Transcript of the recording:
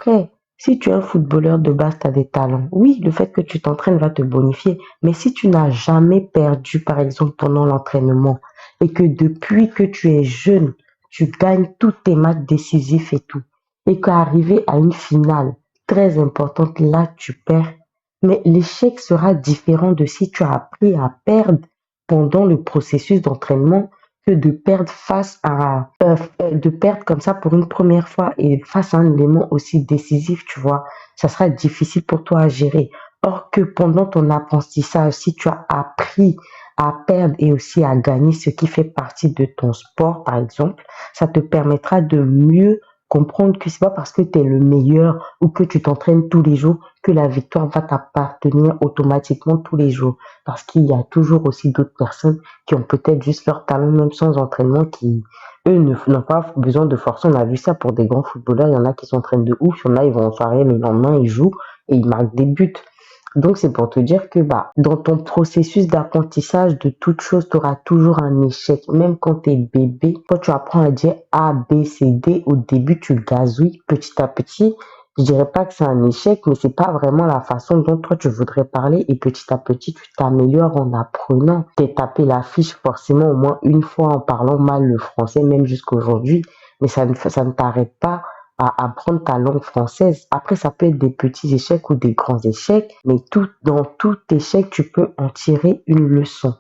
Après, si tu es un footballeur de base, tu as des talents. Oui, le fait que tu t'entraînes va te bonifier. Mais si tu n'as jamais perdu, par exemple, pendant l'entraînement, et que depuis que tu es jeune, tu gagnes tous tes matchs décisifs et tout, et qu'arrivé à une finale très importante, là, tu perds. Mais l'échec sera différent de si tu as appris à perdre pendant le processus d'entraînement que de perdre de perdre comme ça pour une première fois et face à un élément aussi décisif, tu vois, ça sera difficile pour toi à gérer. Or que pendant ton apprentissage, si tu as appris à perdre et aussi à gagner, ce qui fait partie de ton sport, par exemple, ça te permettra de mieux comprendre que c'est pas parce que tu es le meilleur ou que tu t'entraînes tous les jours que la victoire va t'appartenir automatiquement tous les jours. Parce qu'il y a toujours aussi d'autres personnes qui ont peut-être juste leur talent, même sans entraînement, qui, eux, n'ont pas besoin de forcer. On a vu ça pour des grands footballeurs. Il y en a qui s'entraînent de ouf. Il y en a, ils vont en soirée, le lendemain, ils jouent et ils marquent des buts. Donc, c'est pour te dire que bah, dans ton processus d'apprentissage de toute chose, tu auras toujours un échec. Même quand tu es bébé, quand tu apprends à dire A, B, C, D, au début, tu gazouilles petit à petit. Je dirais pas que c'est un échec, mais c'est pas vraiment la façon dont toi tu voudrais parler et petit à petit tu t'améliores en apprenant. T'es tapé la fiche forcément au moins une fois en parlant mal le français, même jusqu'à aujourd'hui, mais ça ne t'arrête pas à apprendre ta langue française. Après, ça peut être des petits échecs ou des grands échecs, mais dans tout échec, tu peux en tirer une leçon.